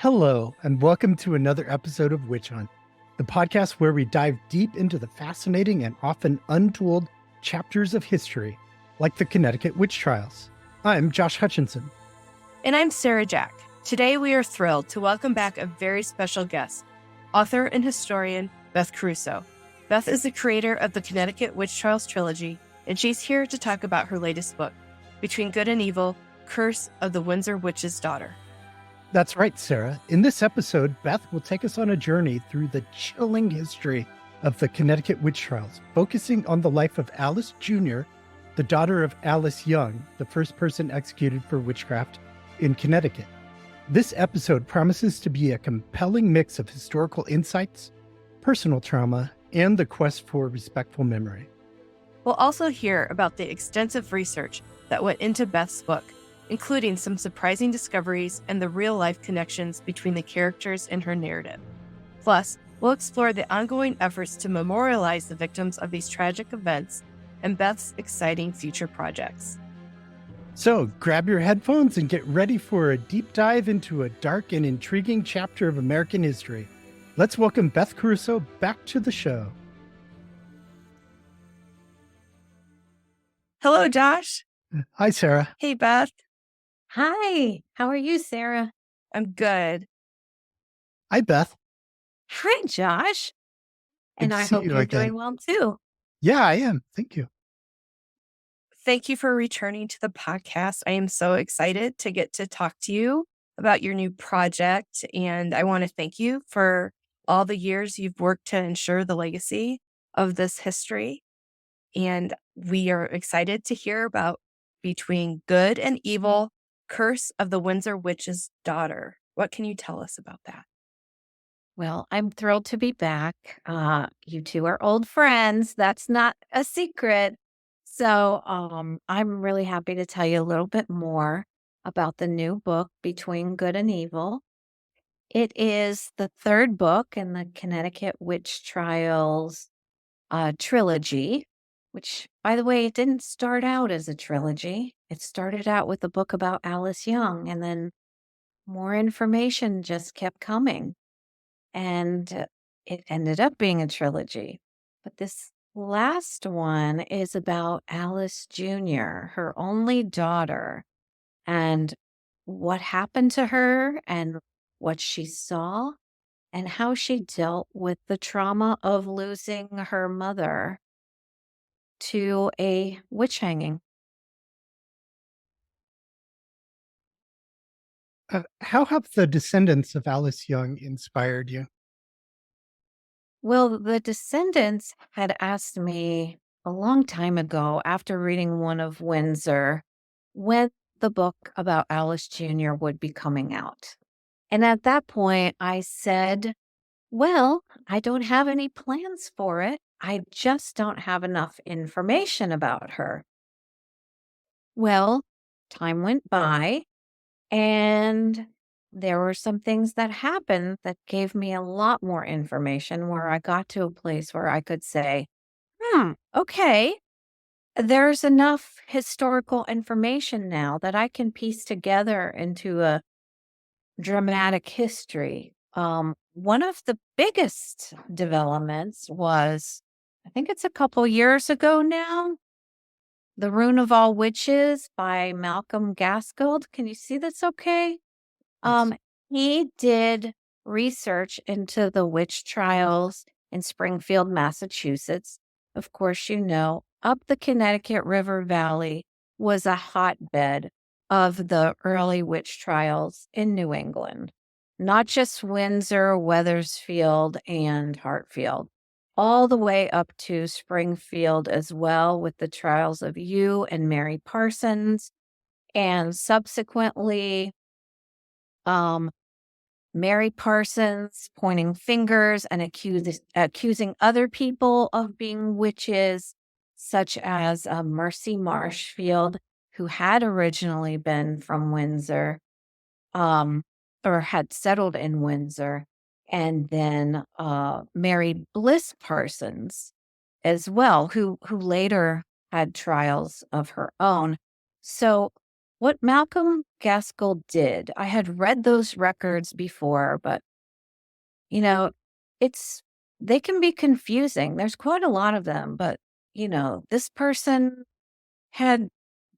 Hello, and welcome to another episode of Witch Hunt, the podcast where we dive deep into the fascinating and often untold chapters of history, like the Connecticut Witch Trials. I'm Josh Hutchinson. And I'm Sarah Jack. Today we are thrilled to welcome back a very special guest, author and historian Beth Caruso. Beth is the creator of the Connecticut Witch Trials Trilogy, and she's here to talk about her latest book, Between Good and Evil, Curse of the Windsor Witch's Daughter. That's right, Sarah. In this episode, Beth will take us on a journey through the chilling history of the Connecticut Witch Trials, focusing on the life of Alice Jr., the daughter of Alice Young, the first person executed for witchcraft in Connecticut. This episode promises to be a compelling mix of historical insights, personal trauma, and the quest for respectful memory. We'll also hear about the extensive research that went into Beth's book, including some surprising discoveries and the real-life connections between the characters in her narrative. Plus, we'll explore the ongoing efforts to memorialize the victims of these tragic events and Beth's exciting future projects. So, grab your headphones and get ready for a deep dive into a dark and intriguing chapter of American history. Let's welcome Beth Caruso back to the show. Hello, Josh. Hi, Sarah. Hey, Beth. Hi, how are you, Sarah? I'm good. Hi, Beth. Hi, Josh. Good And to I see hope you you're again. doing well too. Yeah, I am. Thank you. Thank you for returning to the podcast. I am so excited to get to talk to you about your new project. And I want to thank you for all the years you've worked to ensure the legacy of this history. And we are excited to hear about Between Good and Evil, Curse of the Windsor Witch's Daughter. What can you tell us about that? Well, I'm thrilled to be back. You two are old friends. That's not a secret. So I'm really happy to tell you a little bit more about the new book, Between Good and Evil. It is the third book in the Connecticut Witch Trials trilogy, which, by the way, it didn't start out as a trilogy. It started out with a book about Alice Young, and then more information just kept coming. And it ended up being a trilogy. But this last one is about Alice Jr., her only daughter, and what happened to her and what she saw and how she dealt with the trauma of losing her mother to a witch hanging. How have the descendants of Alice Young inspired you? Well, the descendants had asked me a long time ago after reading One of Windsor when the book about Alice Jr. would be coming out. And at that point, I said, well, I don't have any plans for it. I just don't have enough information about her. Well, time went by, and there were some things that happened that gave me a lot more information where I got to a place where I could say, okay, there's enough historical information now that I can piece together into a dramatic history. One of the biggest developments was, I think it's a couple years ago now, The Rune of All Witches by Malcolm Gaskill. Can you see this okay? Yes. He did research into the witch trials in Springfield, Massachusetts. Of course, you know, up the Connecticut River Valley was a hotbed of the early witch trials in New England. Not just Windsor, Wethersfield, and Hartfield, all the way up to Springfield as well, with the trials of you and Mary Parsons, and subsequently Mary Parsons pointing fingers and accusing other people of being witches, such as Mercy Marshfield, who had originally been from Windsor, or had settled in Windsor, and then Mary Bliss Parsons as well, who later had trials of her own. So what Malcolm Gaskill did, I had read those records before, but, you know, they can be confusing. There's quite a lot of them, but, this person had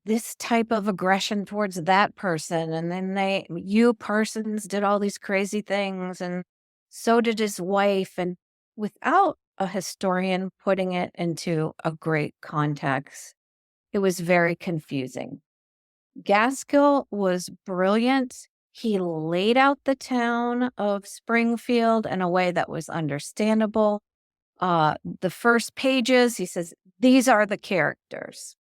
this type of aggression towards that person. And then you persons did all these crazy things. And so did his wife. And without a historian putting it into a great context, it was very confusing. Gaskill was brilliant. He laid out the town of Springfield in a way that was understandable. The first pages, he says, these are the characters.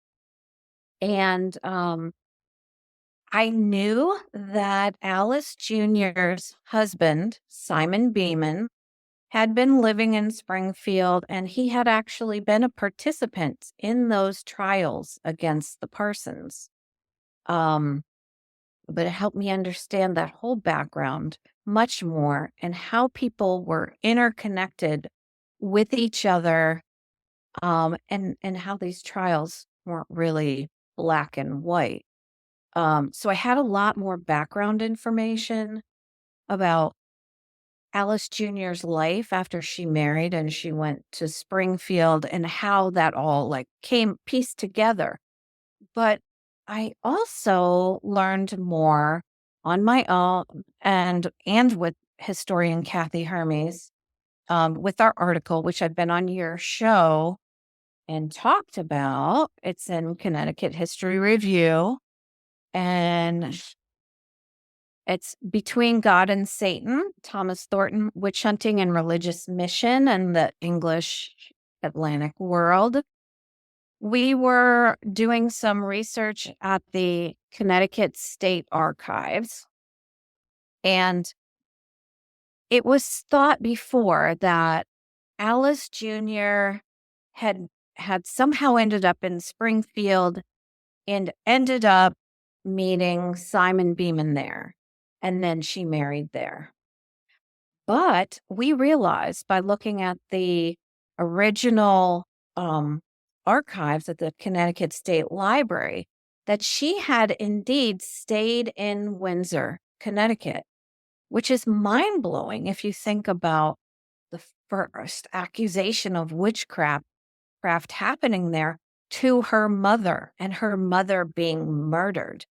And I knew that Alice Jr.'s husband, Simon Beeman, had been living in Springfield, and he had actually been a participant in those trials against the Parsons. But it helped me understand that whole background much more and how people were interconnected with each other, and how these trials weren't really black and white. So I had a lot more background information about Alice Jr.'s life after she married and she went to Springfield and how that all came pieced together. But I also learned more on my own and with historian Kathy Hermes, with our article, which I've been on your show and talked about. It's in Connecticut History Review, and it's Between God and Satan, Thomas Thornton, Witch Hunting and Religious Mission in the English Atlantic World. We were doing some research at the Connecticut State Archives, and it was thought before that Alice Jr. had somehow ended up in Springfield and ended up meeting Simon Beeman there, and then she married there. But we realized by looking at the original archives at the Connecticut State Library that she had indeed stayed in Windsor, Connecticut, which is mind-blowing if you think about the first accusation of witchcraft happening there to her mother and her mother being murdered.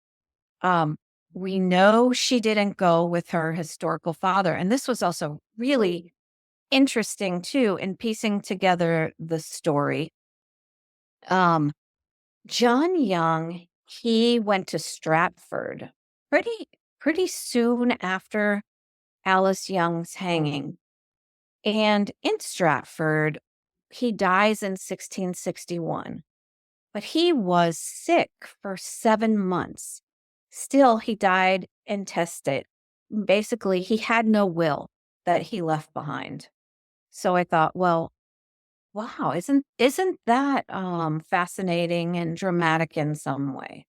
We know she didn't go with her historical father. And this was also really interesting, too, in piecing together the story. John Young, he went to Stratford pretty soon after Alice Young's hanging. And in Stratford, he dies in 1661. But he was sick for 7 months. Still, he died intestate. Basically, he had no will that he left behind. So I thought, well, wow, isn't that fascinating and dramatic in some way?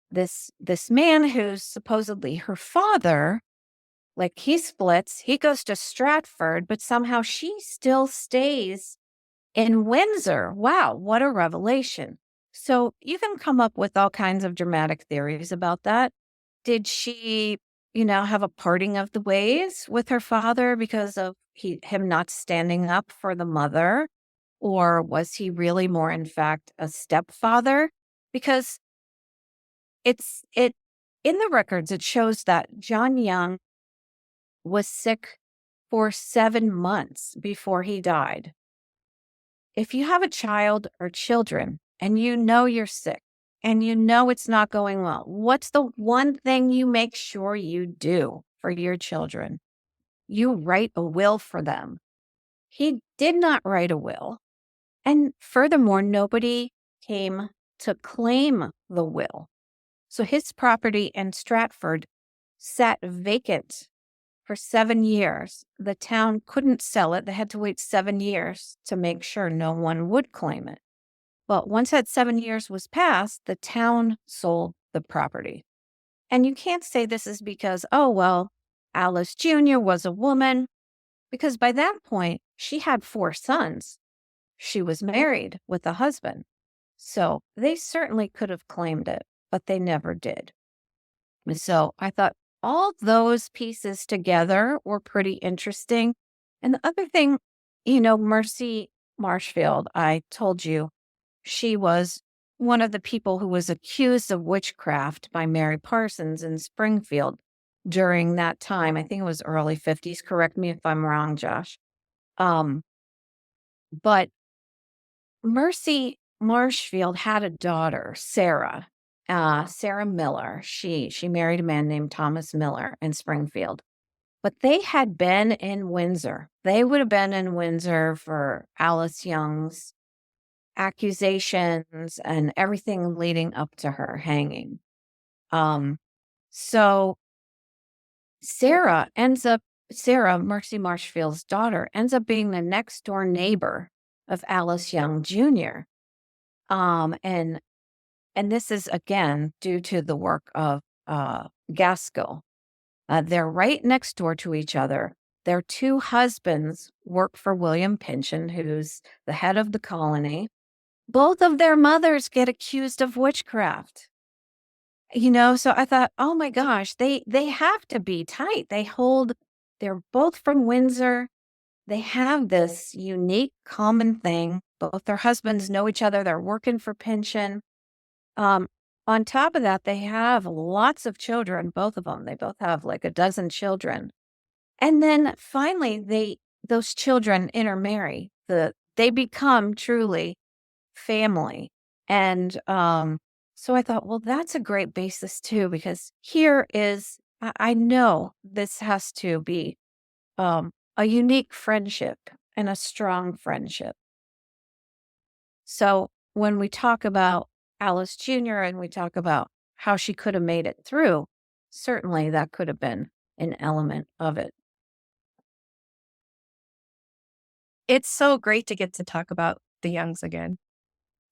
This man who's supposedly her father, he splits, he goes to Stratford, but somehow she still stays in Windsor. Wow, what a revelation. So you can come up with all kinds of dramatic theories about that. Did she, have a parting of the ways with her father because of him not standing up for the mother? Or was he really more, in fact, a stepfather? Because in the records, it shows that John Young was sick for 7 months before he died. If you have a child or children and you're sick and it's not going well, what's the one thing you make sure you do for your children? You write a will for them. He did not write a will. And furthermore, nobody came to claim the will. So his property in Stratford sat vacant for 7 years. The town couldn't sell it. They had to wait 7 years to make sure no one would claim it. But once that 7 years was passed, the town sold the property. And you can't say this is because, Alice Jr. was a woman, because by that point, she had 4 sons. She was married with a husband. So they certainly could have claimed it, but they never did. So I thought all those pieces together were pretty interesting. And the other thing, Mercy Marshfield, I told you, she was one of the people who was accused of witchcraft by Mary Parsons in Springfield during that time. I think it was early 50s. Correct me if I'm wrong, Josh. Um, but Mercy Marshfield had a daughter, Sarah, Sarah Miller. She married a man named Thomas Miller in Springfield. But they had been in Windsor. They would have been in Windsor for Alice Young's accusations and everything leading up to her hanging. So Sarah, Mercy Marshfield's daughter, ends up being the next door neighbor of Alice Young Jr. And this is again due to the work of Gaskill. They're right next door to each other. Their two husbands work for William Pynchon, who's the head of the colony. Both of their mothers get accused of witchcraft. So I thought, oh my gosh, they have to be tight. They're both from Windsor. They have this unique common thing. Both their husbands know each other. They're working for Pynchon. On top of that, they have lots of children, both of them. They both have like a dozen children. And then finally, those children intermarry. They become truly family. And so I thought, well, that's a great basis too, because I know this has to be a unique friendship and a strong friendship. So when we talk about Alice Jr. and we talk about how she could have made it through, certainly that could have been an element of it. It's so great to get to talk about the Youngs again.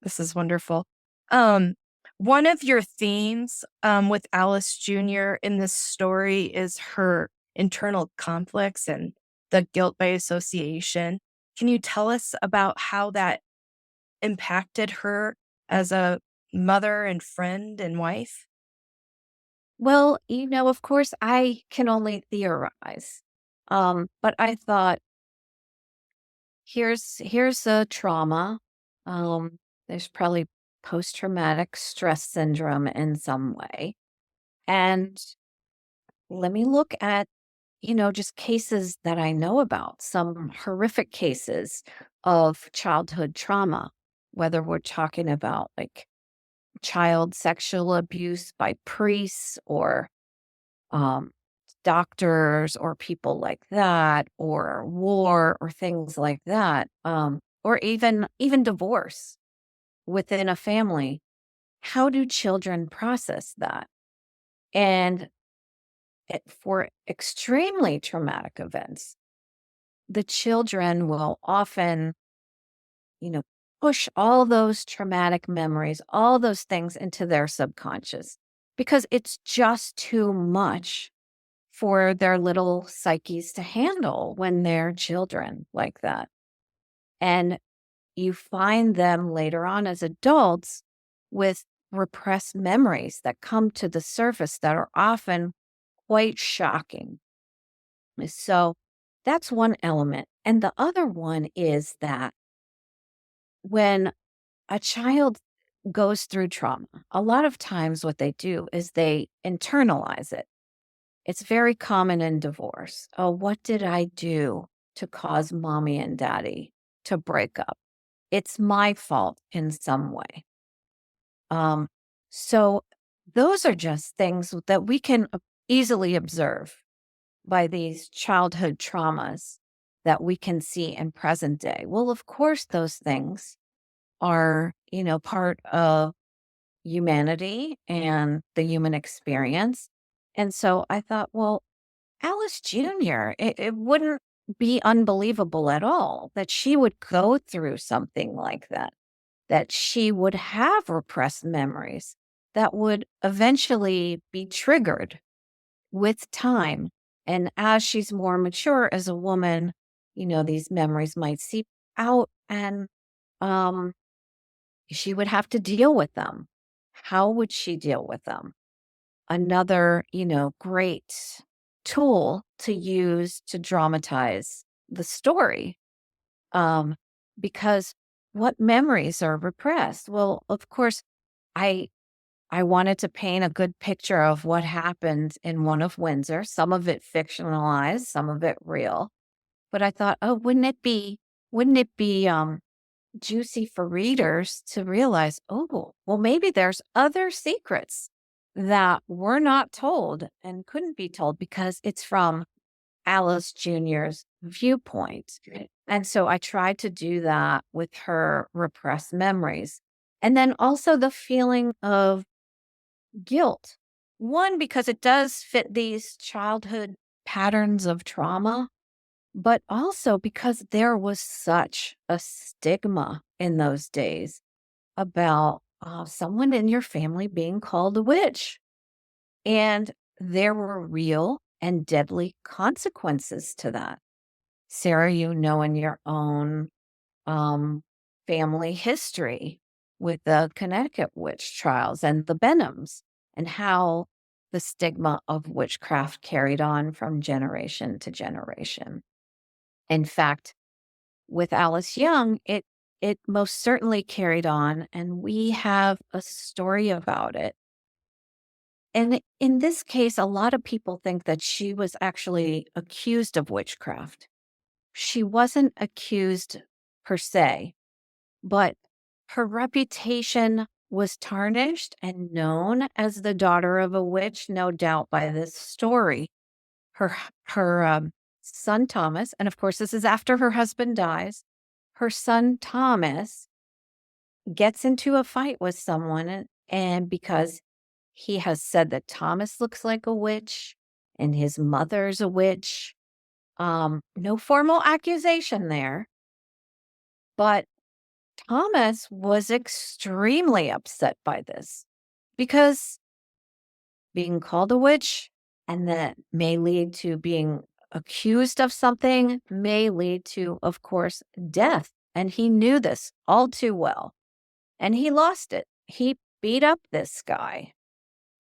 This is wonderful. One of your themes with Alice Jr. in this story is her internal conflicts and the guilt by association. Can you tell us about how that impacted her as a mother and friend and wife? Well, of course, I can only theorize. But I thought, here's a trauma. There's probably post-traumatic stress syndrome in some way. And let me look at, just cases that I know about, some horrific cases of childhood trauma, whether we're talking about like child sexual abuse by priests or doctors or people like that, or war or things like that, or even divorce within a family. How do children process that? And for extremely traumatic events, the children will often, push all those traumatic memories, all those things into their subconscious because it's just too much for their little psyches to handle when they're children like that. And you find them later on as adults with repressed memories that come to the surface that are often quite shocking. So that's one element. And the other one is that when a child goes through trauma, a lot of times what they do is they internalize it. It's very common in divorce. Oh, what did I do to cause mommy and daddy to break up? It's my fault in some way. So those are just things that we can easily observe by these childhood traumas that we can see in present day. Well, of course, those things are, part of humanity and the human experience. And so I thought, well, Alice Jr., it wouldn't be unbelievable at all that she would go through something like that she would have repressed memories that would eventually be triggered with time. And as she's more mature as a woman, these memories might seep out and she would have to deal with them. How would she deal with them? another, great tool to use to dramatize the story. Because what memories are repressed? Well, of course, I I wanted to paint a good picture of what happened in One of Windsor, some of it fictionalized, some of it real. But I thought, oh, wouldn't it be juicy for readers to realize, oh, well, maybe there's other secrets that were not told and couldn't be told because it's from Alice Jr.'s viewpoint. And so I tried to do that with her repressed memories. And then also the feeling of guilt. One, because it does fit these childhood patterns of trauma, but also because there was such a stigma in those days about someone in your family being called a witch. And there were real and deadly consequences to that. Sarah, in your own family history with the Connecticut Witch Trials and the Benhams, and how the stigma of witchcraft carried on from generation to generation. In fact, with Alice Young, it most certainly carried on, and we have a story about it. And in this case, a lot of people think that she was actually accused of witchcraft. She wasn't accused per se, but her reputation was tarnished and known as the daughter of a witch, no doubt by this story. Her son Thomas, and of course, this is after her husband dies. Her son Thomas gets into a fight with someone, and because he has said that Thomas looks like a witch and his mother's a witch. No formal accusation there, but Thomas was extremely upset by this because being called a witch and that may lead to being accused of something may lead to, of course, death. And he knew this all too well. And he lost it. He beat up this guy.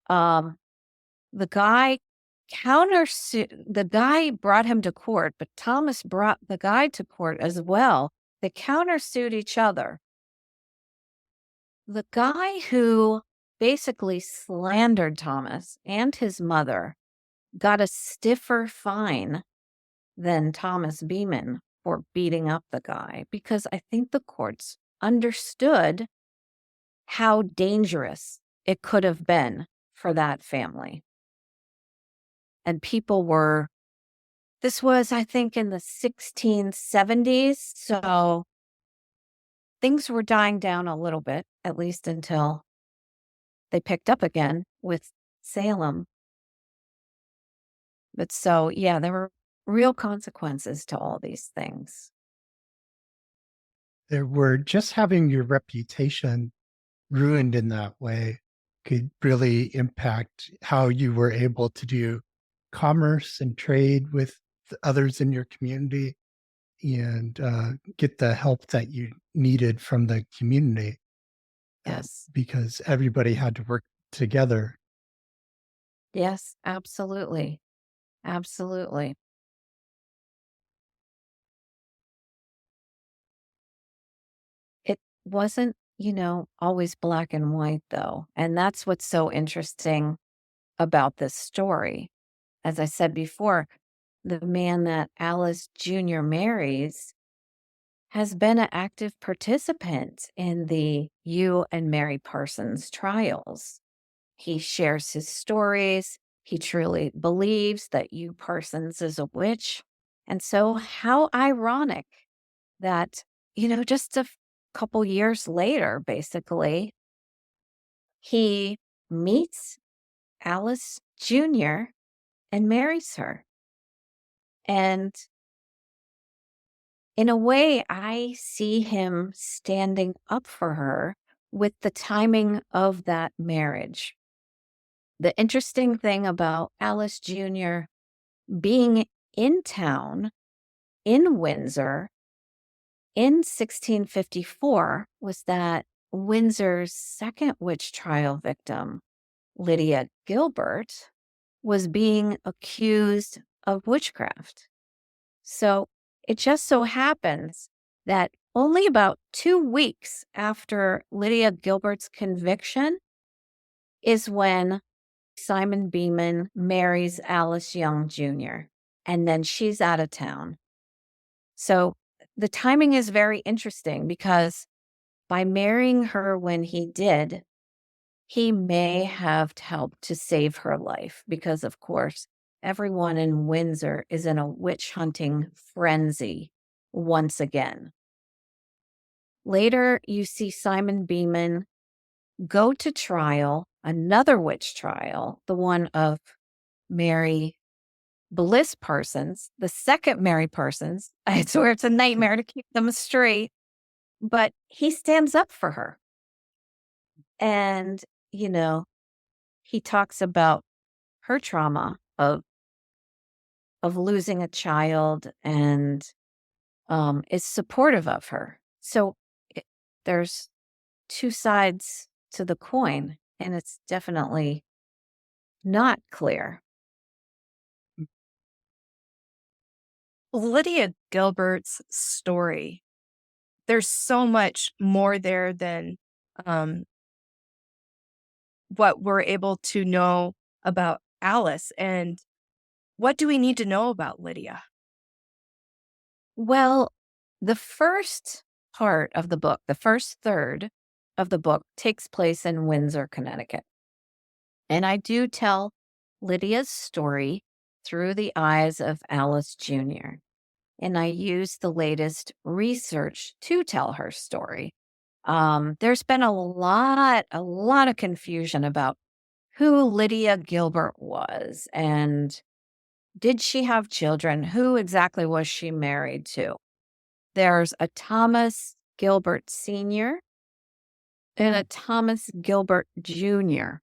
The guy the guy brought him to court, but Thomas brought the guy to court as well. They countersued each other. The guy who basically slandered Thomas and his mother got a stiffer fine than Thomas Beeman for beating up the guy because I think the courts understood how dangerous it could have been for that family. And this was, I think, in the 1670s. So things were dying down a little bit, at least until they picked up again with Salem. But so, yeah, there were real consequences to all these things. There were just having your reputation ruined in that way could really impact how you were able to do commerce and trade with others in your community and get the help that you needed from the community. Yes. Because everybody had to work together. Yes, absolutely. Absolutely. It wasn't, always black and white, though. And that's what's so interesting about this story. As I said before, the man that Alice Jr. marries has been an active participant in the Hugh and Mary Parsons trials. He shares his stories. He truly believes that Hugh Parsons is a witch. And so, how ironic that, just a couple years later, basically, he meets Alice Jr. and marries her. And in a way, I see him standing up for her with the timing of that marriage. The interesting thing about Alice Jr. being in town in Windsor in 1654 was that Windsor's second witch trial victim Lydia Gilbert was being accused of witchcraft. So it just so happens that only about 2 weeks after Lydia Gilbert's conviction is when Simon Beeman marries Alice Young Jr., and then she's out of town. So the timing is very interesting because by marrying her when he did, he may have helped to save her life because, of course, everyone in Windsor is in a witch hunting frenzy once again. Later, you see Simon Beeman go to trial, another witch trial, the one of Mary Bliss Parsons, the second Mary Parsons. I swear it's a nightmare to keep them straight, but he stands up for her. And, he talks about her trauma of losing a child and is supportive of her. So there's 2 sides to the coin, and it's definitely not clear. Lydia Gilbert's story, there's so much more there than what we're able to know about Alice. And what do we need to know about Lydia? Well, the first part of the book, the first third of the book, takes place in Windsor, Connecticut. And I do tell Lydia's story through the eyes of Alice Jr. And I use the latest research to tell her story. There's been a lot of confusion about who Lydia Gilbert was and did she have children? Who exactly was she married to? There's a Thomas Gilbert Sr. and a Thomas Gilbert Jr.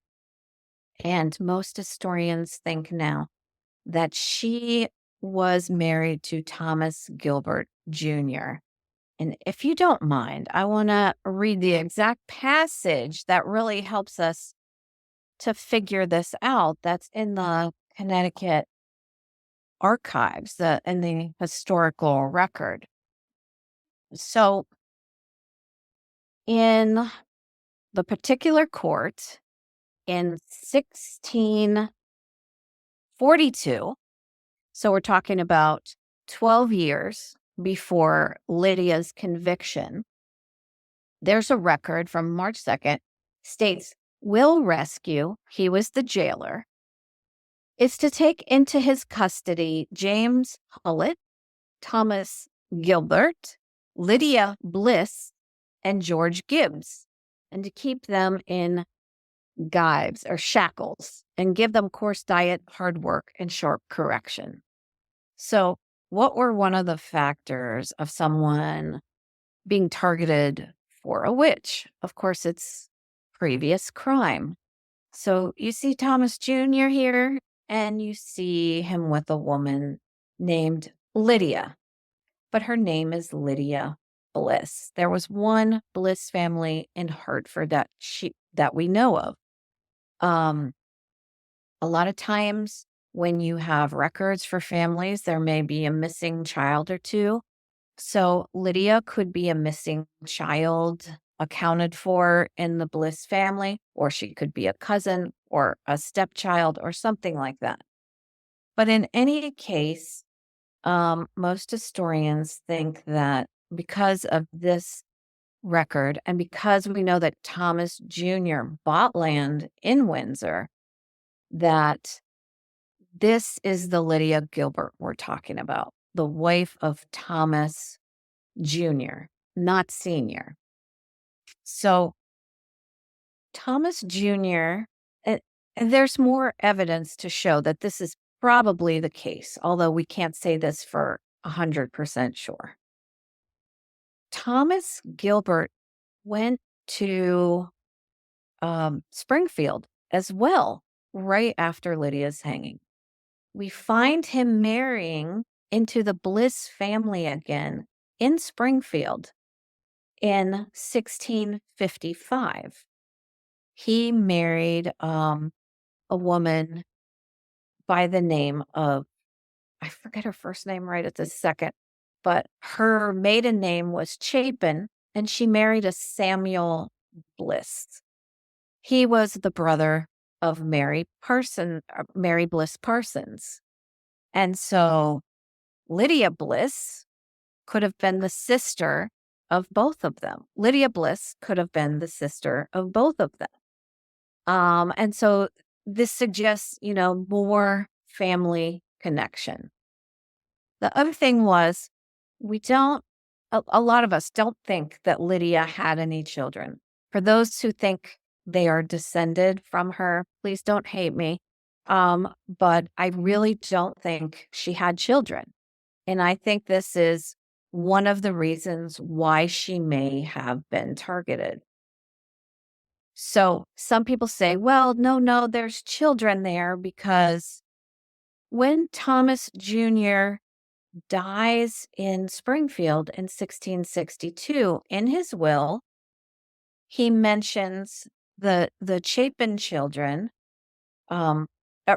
And most historians think now that she was married to Thomas Gilbert Jr. And if you don't mind, I want to read the exact passage that really helps us to figure this out. That's in the Connecticut archives, in the historical record. So in the particular court in 1642, so we're talking about 12 years before Lydia's conviction, there's a record from March 2nd, states, Will Rescue, he was the jailer, is to take into his custody James Hullett, Thomas Gilbert, Lydia Bliss, and George Gibbs, and to keep them in gyves or shackles and give them coarse diet, hard work, and sharp correction. So what were one of the factors of someone being targeted for a witch? Of course, it's previous crime. So you see Thomas Jr. here, and you see him with a woman named Lydia, but her name is Lydia Bliss. There was one Bliss family in Hartford that we know of. A lot of times when you have records for families, there may be a missing child or two. So Lydia could be a missing child accounted for in the Bliss family, or she could be a cousin or a stepchild or something like that. But in any case, most historians think that because of this record and because we know that Thomas Jr. bought land in Windsor, that this is the Lydia Gilbert we're talking about, the wife of Thomas Jr., not Sr. So Thomas Jr., and there's more evidence to show that this is probably the case, although we can't say this for 100% sure. Thomas Gilbert went to Springfield as well, right after Lydia's hanging. We find him marrying into the Bliss family again in Springfield in 1655. He married a woman by the name of, I forget her first name right at this second, but her maiden name was Chapin, and she married a Samuel Bliss. He was the brother of Mary Bliss Parsons. And so Lydia Bliss could have been the sister of both of them. Lydia Bliss could have been the sister of both of them. And so this suggests, more family connection. The other thing was, a lot of us don't think that Lydia had any children. For those who think they are descended from her, please don't hate me. But I really don't think she had children. And I think this is one of the reasons why she may have been targeted. So some people say, well, no, there's children there, because when Thomas Jr. dies in Springfield in 1662, in his will, he mentions the Chapin children.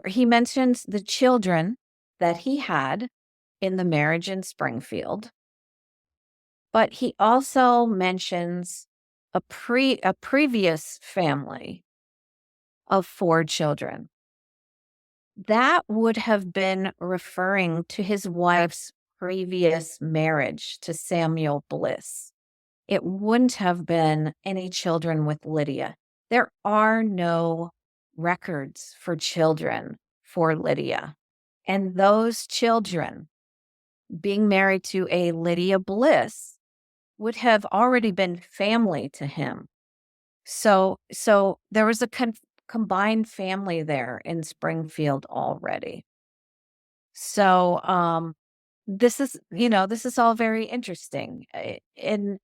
He mentions the children that he had in the marriage in Springfield, but he also mentions a previous family of 4 children. That would have been referring to his wife's previous marriage to Samuel Bliss. It wouldn't have been any children with Lydia. There are no records for children for Lydia. And those children being married to a Lydia Bliss would have already been family to him. So there was a combined family there in Springfield already. So this is all very interesting. And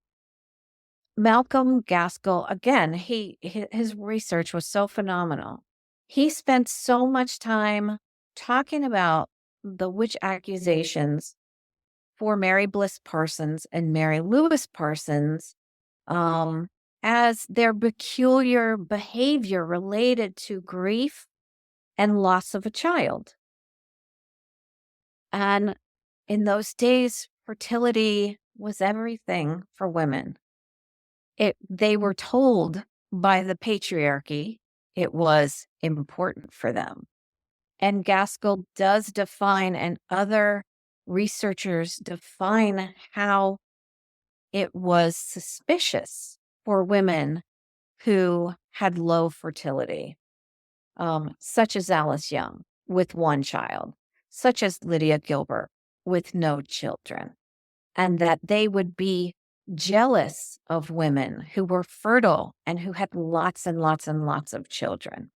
Malcolm Gaskill, again, his research was so phenomenal. He spent so much time talking about the witch accusations for Mary Bliss Parsons and Mary Lewis Parsons, as their peculiar behavior related to grief and loss of a child. And in those days, fertility was everything for women. They were told by the patriarchy it was important for them. And Gaskill does define, and other researchers define, how it was suspicious for women who had low fertility, such as Alice Young with 1 child, such as Lydia Gilbert with no children, and that they would be jealous of women who were fertile and who had lots and lots and lots of children.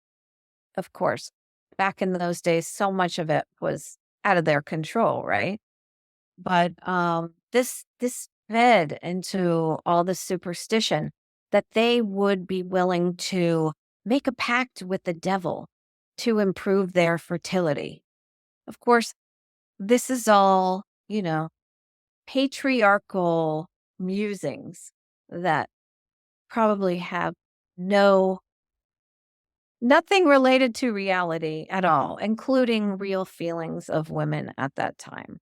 Of course, back in those days, so much of it was out of their control, right? But this fed into all the superstition that they would be willing to make a pact with the devil to improve their fertility. Of course, this is all, patriarchal musings that probably have nothing related to reality at all, including real feelings of women at that time.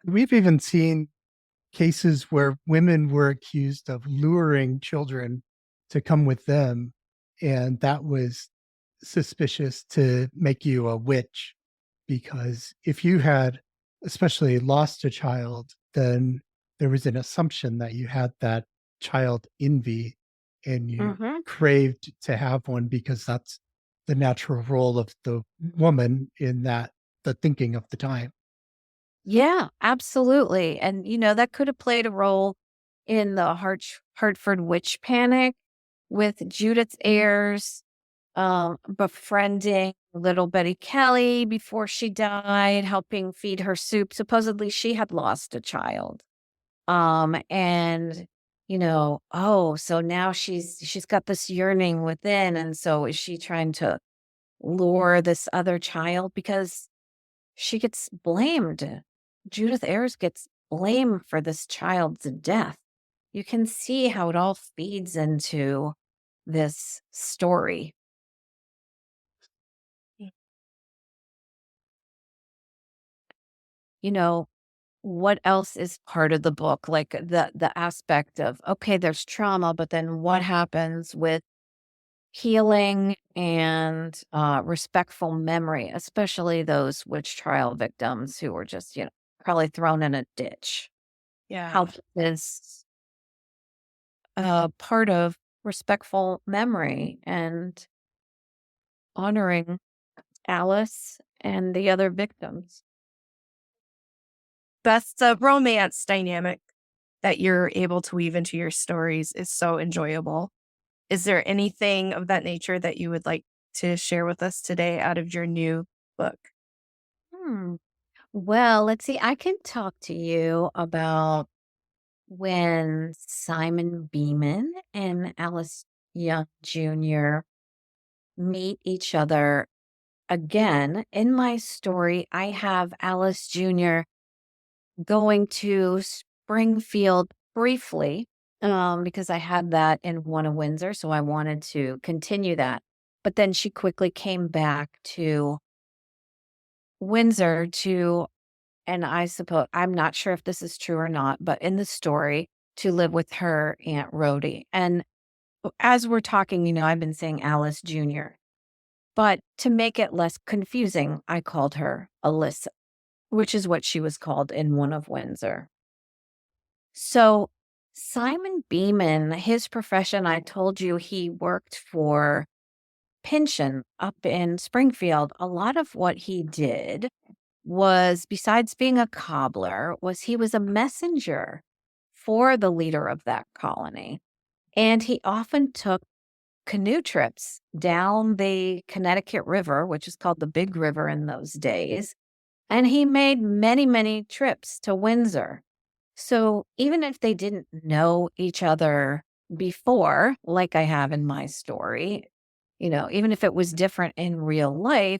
We've even seen cases where women were accused of luring children to come with them, and that was suspicious to make you a witch, because if you had especially lost a child, then there was an assumption that you had that child envy and you craved to have one, because that's the natural role of the woman in the thinking of the time. Yeah, absolutely. And, that could have played a role in the Hartford witch panic, with Judith Ayers befriending little Betty Kelly before she died, helping feed her soup. Supposedly she had lost a child. And, so now she's got this yearning within. And so is she trying to lure this other child? Because she gets blamed. Judith Ayers gets blamed for this child's death. You can see how it all feeds into this story. You know, what else is part of the book? Like the aspect of, okay, there's trauma, but then what happens with healing and respectful memory, especially those witch trial victims who were just, probably thrown in a ditch. How Yeah. is part of respectful memory and honoring Alice and the other victims. That's the romance dynamic that you're able to weave into your stories is so enjoyable. Is there anything of that nature that you would like to share with us today out of your new book? Hmm. Well, let's see. I can talk to you about when Simon Beeman and Alice Young Jr. meet each other again. In my story, I have Alice Jr. going to Springfield briefly because I had that in One of Windsor. So I wanted to continue that. But then she quickly came back to Windsor to, and I suppose, I'm not sure if this is true or not, but in the story, to live with her Aunt Rhody. And as we're talking, I've been saying Alice Jr., but to make it less confusing, I called her Alyssa, which is what she was called in One of Windsor. So Simon Beeman, his profession, I told you he worked for Pension up in Springfield. A lot of what he did was, besides being a cobbler, was he was a messenger for the leader of that colony. And he often took canoe trips down the Connecticut River, which is called the Big River in those days. And he made many, many trips to Windsor. So even if they didn't know each other before, like I have in my story, even if it was different in real life,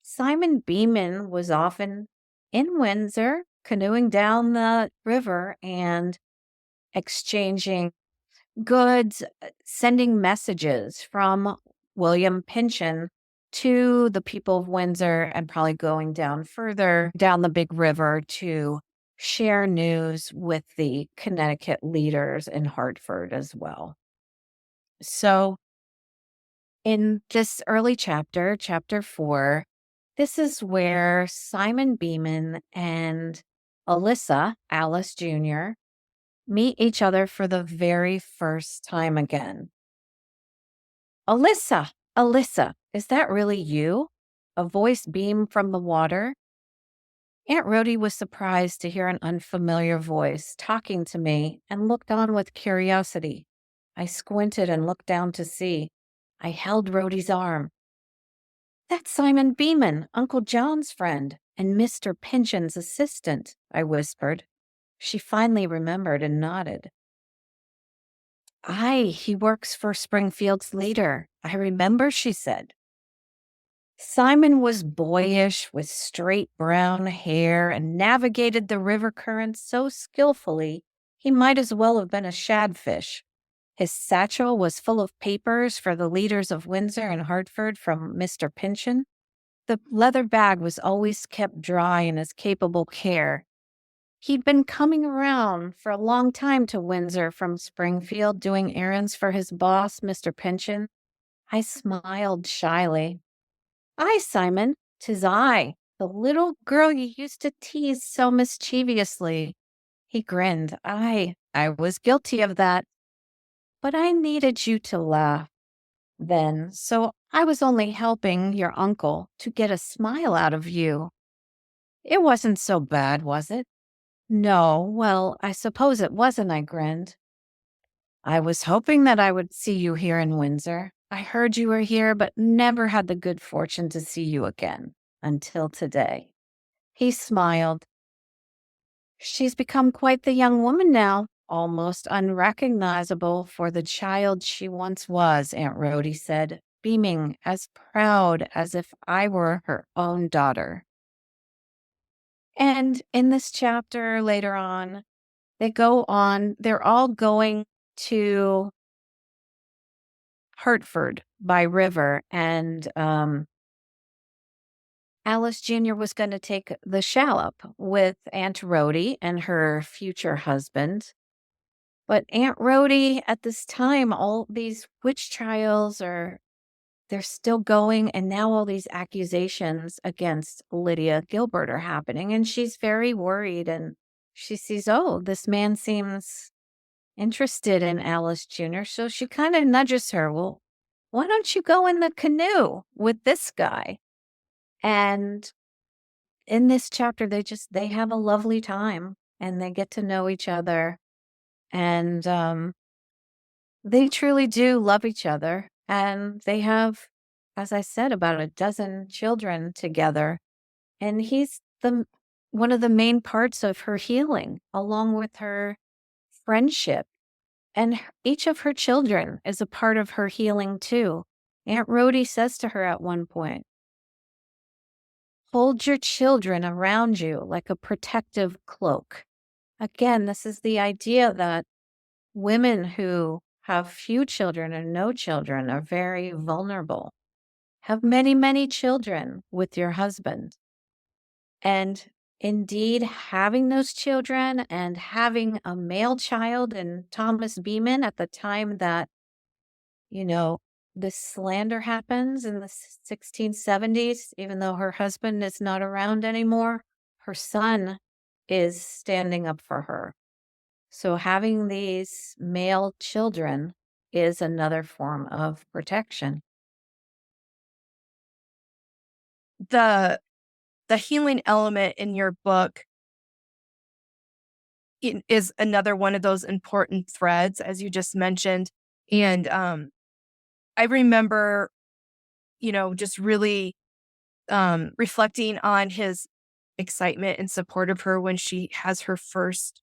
Simon Beeman was often in Windsor canoeing down the river and exchanging goods, sending messages from William Pynchon to the people of Windsor, and probably going down further down the big river to share news with the Connecticut leaders in Hartford as well. So in this early chapter, chapter 4, this is where Simon Beeman and Alyssa, Alice Jr., meet each other for the very first time again. Alyssa, Alyssa, is that really you? A voice beamed from the water. Aunt Rhody was surprised to hear an unfamiliar voice talking to me and looked on with curiosity. I squinted and looked down to see. I held Rhody's arm. That's Simon Beeman, Uncle John's friend, and Mr. Pynchon's assistant, I whispered. She finally remembered and nodded. Aye, he works for Springfield's leader. I remember, she said. Simon was boyish with straight brown hair and navigated the river currents so skillfully he might as well have been a shadfish. His satchel was full of papers for the leaders of Windsor and Hartford from Mr. Pynchon. The leather bag was always kept dry in his capable care. He'd been coming around for a long time to Windsor from Springfield, doing errands for his boss, Mr. Pynchon. I smiled shyly. Aye, Simon, 'tis I, the little girl you used to tease so mischievously. He grinned. Aye, I was guilty of that. But I needed you to laugh then, so I was only helping your uncle to get a smile out of you. It wasn't so bad, was it? No, well, I suppose it wasn't, I grinned. I was hoping that I would see you here in Windsor. I heard you were here, but never had the good fortune to see you again until today. He smiled. She's become quite the young woman now, almost unrecognizable for the child she once was, Aunt Rhody said, beaming as proud as if I were her own daughter. And in this chapter later on, they're all going to Hartford by river, and Alice Jr. was going to take the shallop with Aunt Rhody and her future husband. But Aunt Rhody, at this time, all these witch trials they're still going, and now all these accusations against Lydia Gilbert are happening, and she's very worried, and she sees, oh, this man seems interested in Alice Jr., so she kind of nudges her, well, why don't you go in the canoe with this guy? And in this chapter, they have a lovely time, and they get to know each other, and they truly do love each other, and they have, as I said, about a dozen children together, and he's the one of the main parts of her healing, along with her friendship. And each of her children is a part of her healing too. Aunt Rhody says to her at one point, hold your children around you like a protective cloak. Again, this is the idea that women who have few children or no children are very vulnerable. Have many, many children with your husband. And indeed, having those children and having a male child in Thomas Beeman at the time that, this slander happens in the 1670s, even though her husband is not around anymore, her son is standing up for her. So having these male children is another form of protection. The healing element in your book is another one of those important threads, as you just mentioned. And I remember, just really reflecting on his excitement and support of her when she has her first,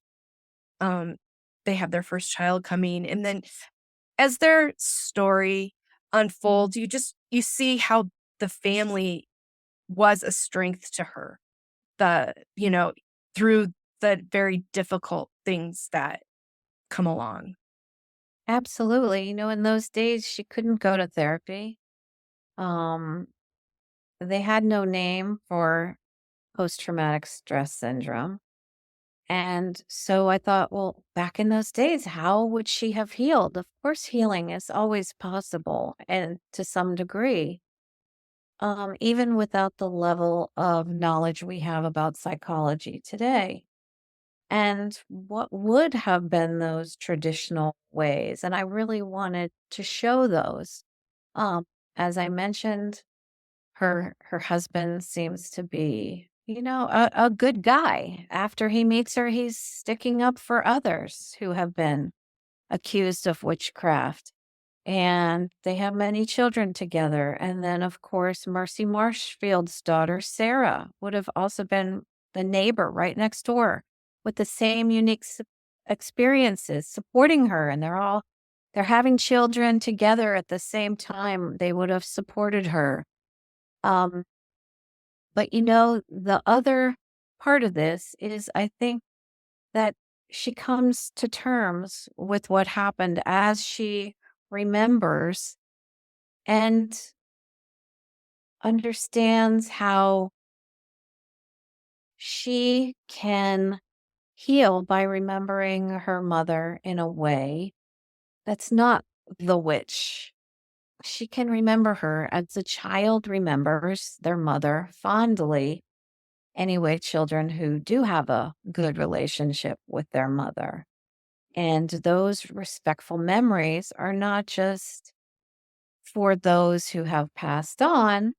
they have their first child coming. And then as their story unfolds, you see how the family was a strength to her, through the very difficult things that come along. Absolutely. In those days, she couldn't go to therapy. Um, they had no name for post-traumatic stress syndrome. And so I thought, well, back in those days, how would she have healed? Of course, healing is always possible, and to some degree, even without the level of knowledge we have about psychology today. And what would have been those traditional ways? And I really wanted to show those. As I mentioned, her husband seems to be, a good guy. After he meets her, he's sticking up for others who have been accused of witchcraft. And they have many children together. And then, of course, Mercy Marshfield's daughter, Sarah, would have also been the neighbor right next door with the same unique experiences, supporting her. And they're having children together at the same time. They would have supported her. But the other part of this is, I think, that she comes to terms with what happened as she remembers and understands how she can heal by remembering her mother in a way that's not the witch. She can remember her as a child remembers their mother fondly. Anyway, children who do have a good relationship with their mother. And those respectful memories are not just for those who have passed on,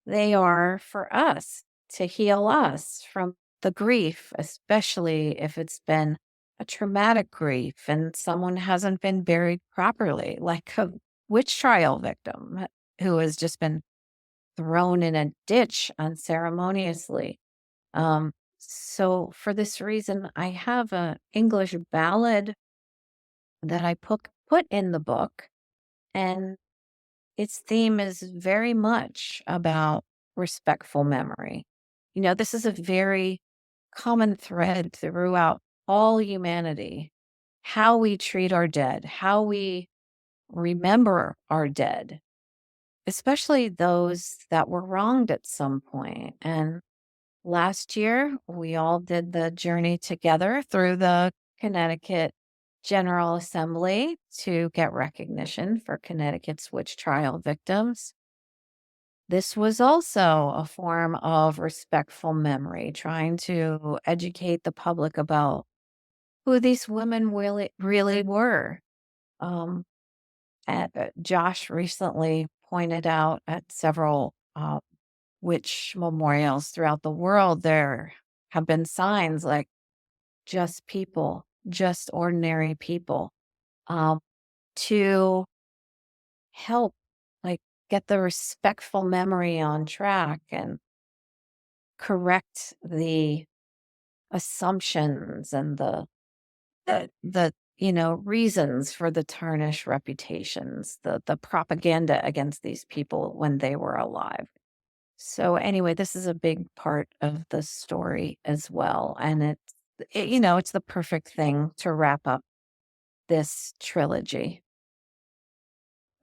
they are for us to heal us from the grief, especially if it's been a traumatic grief and someone hasn't been buried properly, like a witch trial victim who has just been thrown in a ditch unceremoniously. So for this reason, I have an English ballad that I put in the book, and its theme is very much about respectful memory. This is a very common thread throughout all humanity, how we treat our dead, how we remember our dead, especially those that were wronged at some point. And last year, we all did the journey together through the Connecticut General Assembly to get recognition for Connecticut's witch trial victims. This was also a form of respectful memory, trying to educate the public about who these women really were. Um, Josh recently pointed out at several witch memorials throughout the world, there have been signs like just people, just ordinary people, um, to help like get the respectful memory on track and correct the assumptions and the reasons for the tarnished reputations, the propaganda against these people when they were alive. So anyway, this is a big part of the story as well, and it's the perfect thing to wrap up this trilogy.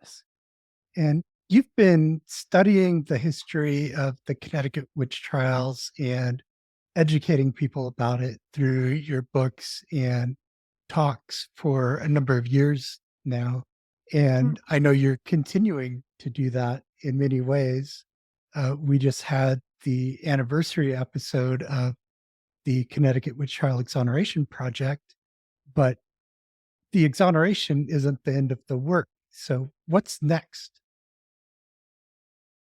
Yes. And you've been studying the history of the Connecticut Witch Trials and educating people about it through your books and talks for a number of years now. And I know you're continuing to do that in many ways. We just had the anniversary episode of the Connecticut Witch Trial Exoneration Project, but the exoneration isn't the end of the work. So, what's next?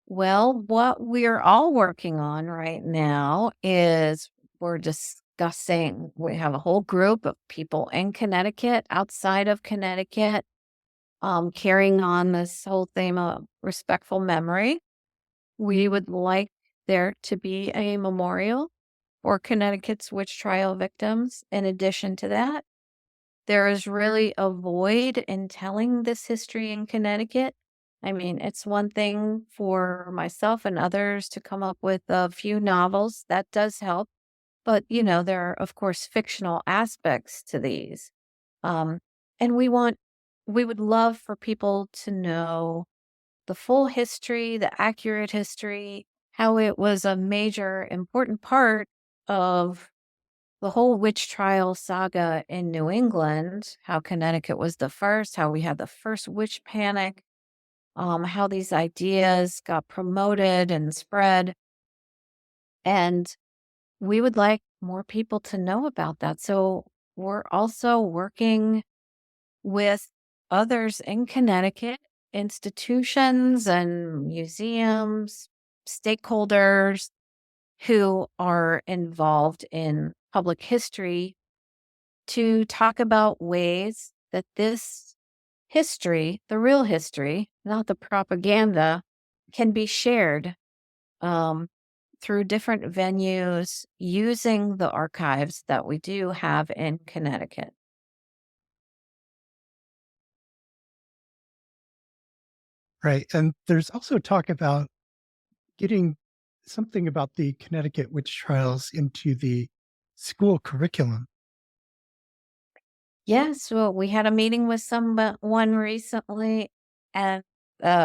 Well, what we're all working on right now is we're discussing, we have a whole group of people in Connecticut, outside of Connecticut, carrying on this whole theme of respectful memory. We would like there to be a memorial for Connecticut's witch trial victims. In addition to that, there is really a void in telling this history in Connecticut. I mean, it's one thing for myself and others to come up with a few novels. That does help. But, there are, of course, fictional aspects to these. And we would love for people to know the full history, the accurate history, how it was a major, important part of the whole witch trial saga in New England, how Connecticut was the first, how we had the first witch panic, how these ideas got promoted and spread. And we would like more people to know about that. So we're also working with others in Connecticut, institutions and museums, stakeholders who are involved in public history to talk about ways that this history, the real history, not the propaganda, can be shared through different venues using the archives that we do have in Connecticut. Right. And there's also talk about getting something about the Connecticut witch trials into the school curriculum. Yes, well, we had a meeting with someone recently, and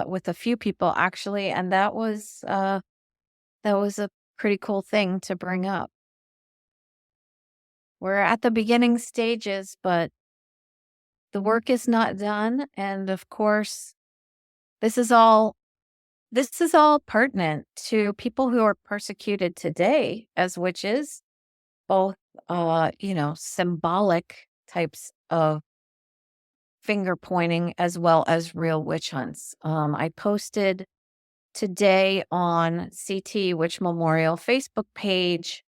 with a few people actually, and that was a pretty cool thing to bring up. We're at the beginning stages, but the work is not done, and of course, this is all pertinent to people who are persecuted today as witches, both symbolic types of finger pointing as well as real witch hunts. I posted today on CT Witch Memorial Facebook page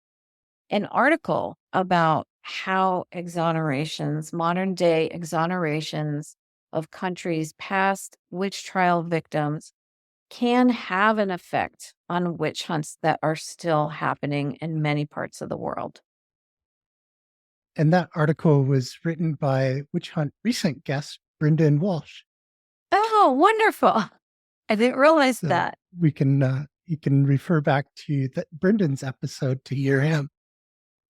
an article about how exonerations, modern day exonerations of countries' past witch trial victims can have an effect on witch hunts that are still happening in many parts of the world. And that article was written by Witch Hunt recent guest Brendan Walsh. Oh, wonderful. I didn't realize So that. we can you can refer back to Brendan's episode to hear him.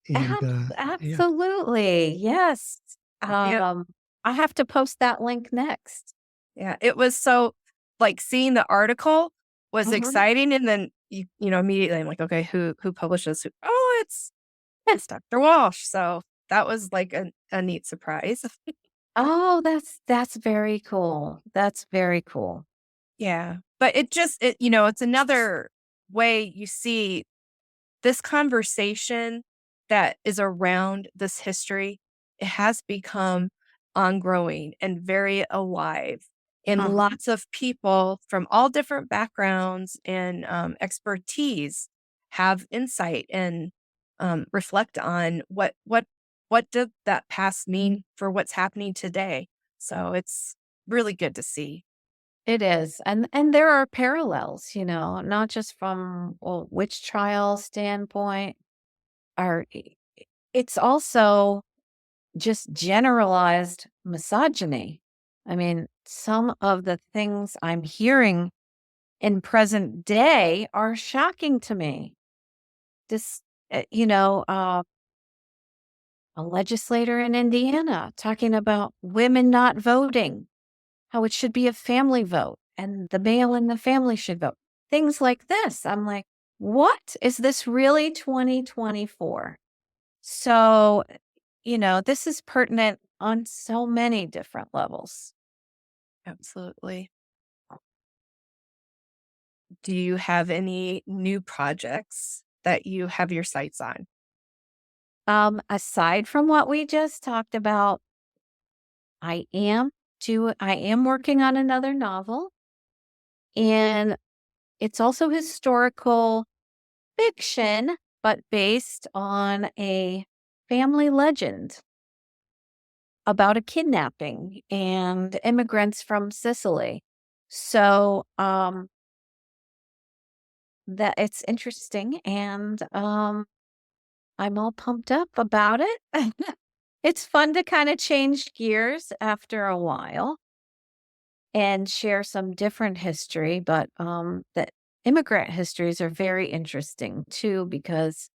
And Absolutely. Yes. Yeah. I have to post that link next. Yeah, it was so like seeing the article was Mhm. exciting, and then immediately I'm like, okay, who published this? Oh, it's Dr. Walsh. So that was like a neat surprise. Oh, that's very cool. That's very cool. Yeah, but it's another way you see this conversation that is around this history. It has become ongoing and very alive. And Uh-huh. lots of people from all different backgrounds and expertise have insight and reflect on what did that past mean for what's happening today. So it's really good to see. It is. And there are parallels, not just from a witch trial standpoint, or it's also just generalized misogyny. I mean, some of the things I'm hearing in present day are shocking to me. This, a legislator in Indiana talking about women not voting, how it should be a family vote and the male in the family should vote. Things like this. I'm like, what? Is this really 2024? So, this is pertinent on so many different levels. Absolutely. Do you have any new projects that you have your sights on? Aside from what we just talked about, I am working on another novel, and it's also historical fiction, but based on a family legend about a kidnapping and immigrants from Sicily. So, that it's interesting, and I'm all pumped up about it. It's fun to kind of change gears after a while and share some different history, but the immigrant histories are very interesting too because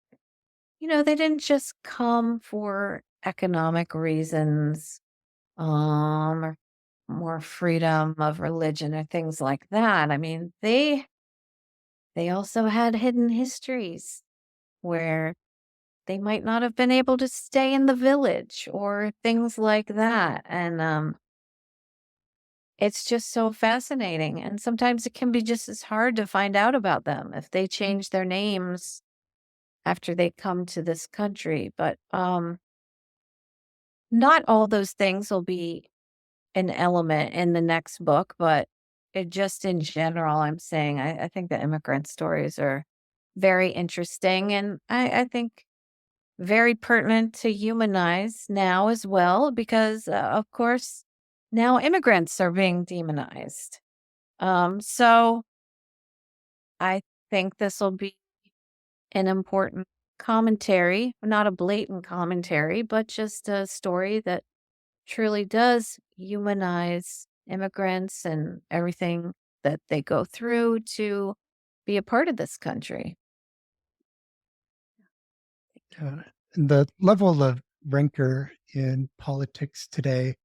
they didn't just come for economic reasons, or more freedom of religion or things like that. I mean, they also had hidden histories where they might not have been able to stay in the village or things like that. And it's just so fascinating. And sometimes it can be just as hard to find out about them if they change their names after they come to this country. But not all those things will be an element in the next book, but it just in general, I'm saying I think the immigrant stories are very interesting, and I think very pertinent to humanize now as well, because of course now immigrants are being demonized. So I think this will be an important commentary, not a blatant commentary, but just a story that truly does humanize immigrants and everything that they go through to be a part of this country. The level of rancor in politics today,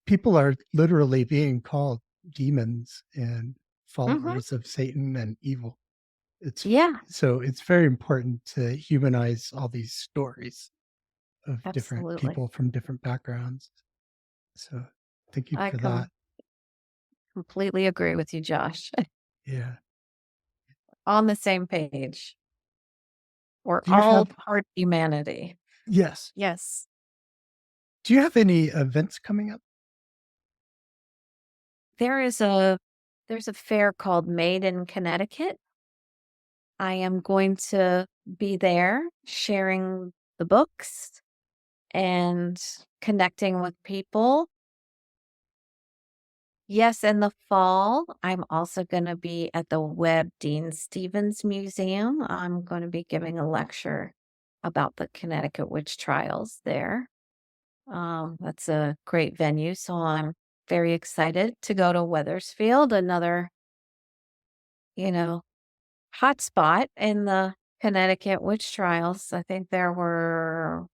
people are literally being called demons and Hmm. followers of Satan and evil. It's Yeah, so it's very important to humanize all these stories of different absolutely. people from different backgrounds. So thank you I for that. completely agree with you, Josh. Yeah. On the same page. We're Do you all have part of humanity. yes. Yes. Do you have any events coming up? There is there's a fair called Made in Connecticut. I am going to be there sharing the books and connecting with people. Yes, in the fall, I'm also going to be at the Webb Dean Stevens Museum. I'm going to be giving a lecture about the Connecticut Witch Trials there. That's a great venue, so I'm very excited to go to Weathersfield, another, you know, hot spot in the Connecticut Witch Trials. I think there were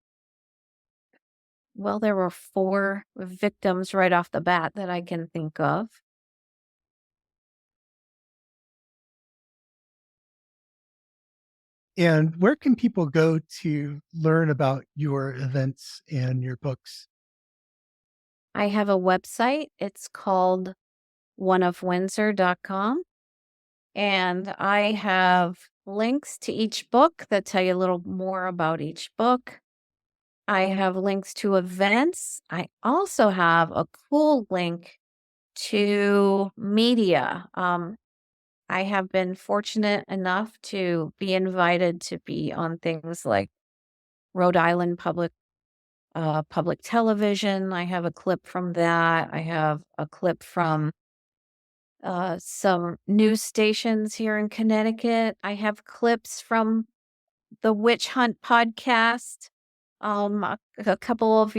4 victims right off the bat that I can think of. And where can people go to learn about your events and your books? I have a website. It's called oneofwindsor.com. And I have links to each book that tell you a little more about each book. I have links to events. I also have a cool link to media. I have been fortunate enough to be invited to be on things like Rhode Island public television. I have a clip from that. I have a clip from some news stations here in Connecticut. I have clips from the Witch Hunt podcast. A couple of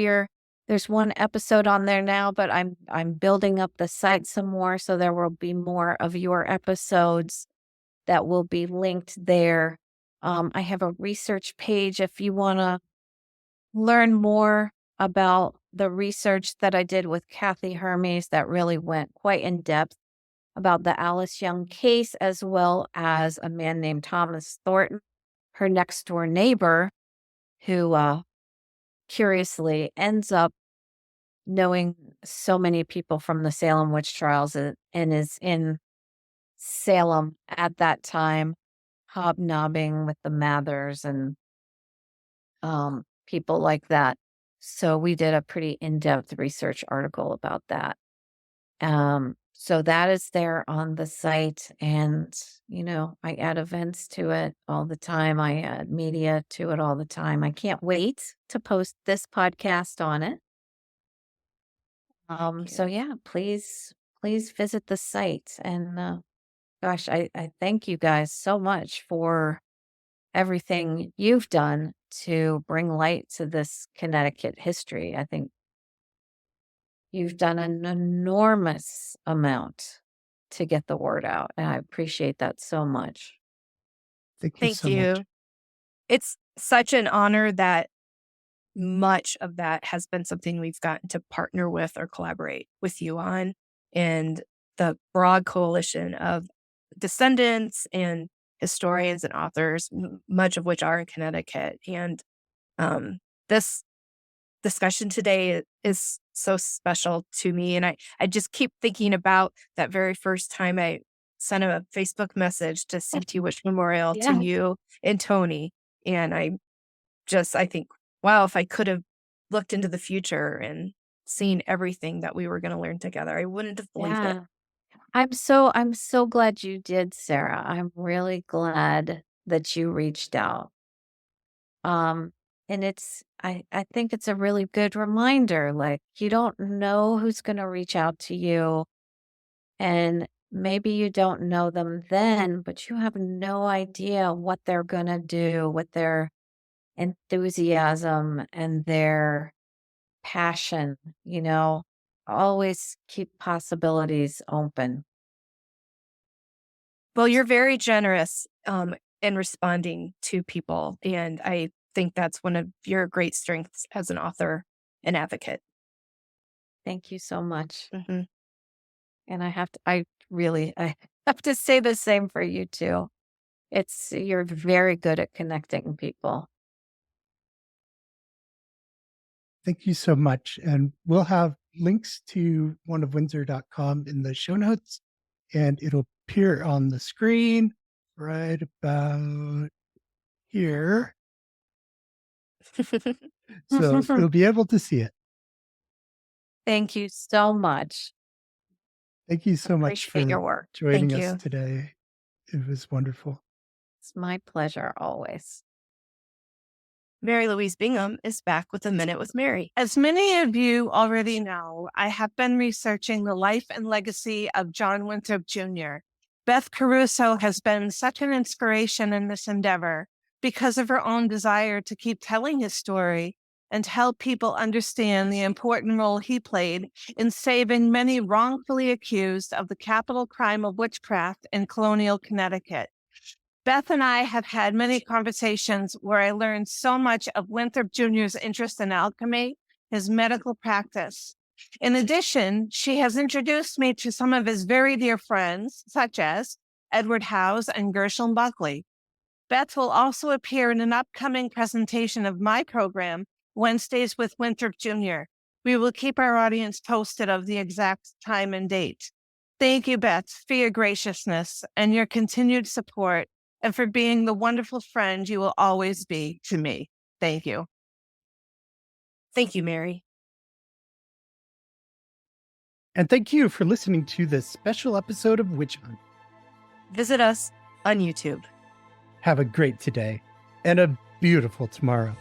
there's one episode on there now, but I'm building up the site some more, so there will be more of your episodes that will be linked there. I have a research page if you want to learn more about the research that I did with Kathy Hermes that really went quite in depth about the Alice Young case, as well as a man named Thomas Thornton, her next door neighbor, who curiously ends up knowing so many people from the Salem witch trials and is in Salem at that time, hobnobbing with the Mathers and people like that. So we did a pretty in-depth research article about that. So that is there on the site, and I add events to it all the time. I add media to it all the time. I can't wait to post this podcast on it. So yeah, please visit the site. And gosh, I thank you guys so much for everything you've done to bring light to this Connecticut history. I think you've done an enormous amount to get the word out, and I appreciate that so much. Thank you Thank so much. you. It's such an honor that much of that has been something we've gotten to partner with or collaborate with you on, and the broad coalition of descendants and historians and authors, much of which are in Connecticut. And this discussion today is so special to me. And I just keep thinking about that very first time I sent a Facebook message to CT Witch Memorial to Yeah. you and Tony. And I think, wow, if I could have looked into the future and seen everything that we were going to learn together, I wouldn't have believed it. Yeah. I'm so glad you did, Sarah. I'm really glad that you reached out. And I think it's a really good reminder. Like, you don't know who's going to reach out to you, and maybe you don't know them then, but you have no idea what they're going to do with their enthusiasm and their passion. Always keep possibilities open. Well, you're very generous in responding to people. And I think that's one of your great strengths as an author and advocate. Thank you so much. Mm-hmm. And I have to say the same for you too. You're very good at connecting people. Thank you so much. And we'll have links to oneofwindsor.com in the show notes, and it'll appear on the screen right about here. So you'll be able to see it. Thank you so much. Thank you so much for your work. joining Thank us you. today. It was wonderful. It's my pleasure always. Mary Louise Bingham is back with A Minute with Mary. As many of you already know, I have been researching the life and legacy of John Winthrop Jr. Beth Caruso has been such an inspiration in this endeavor because of her own desire to keep telling his story and to help people understand the important role he played in saving many wrongfully accused of the capital crime of witchcraft in colonial Connecticut. Beth and I have had many conversations where I learned so much of Winthrop Jr.'s interest in alchemy, his medical practice. In addition, she has introduced me to some of his very dear friends, such as Edward Howes and Gershom Buckley. Beth will also appear in an upcoming presentation of my program, Wednesdays with Winthrop Jr. We will keep our audience posted of the exact time and date. Thank you, Beth, for your graciousness and your continued support, and for being the wonderful friend you will always be to me. Thank you. Thank you, Mary. And thank you for listening to this special episode of Witch Hunt. Visit us on YouTube. Have a great today and a beautiful tomorrow.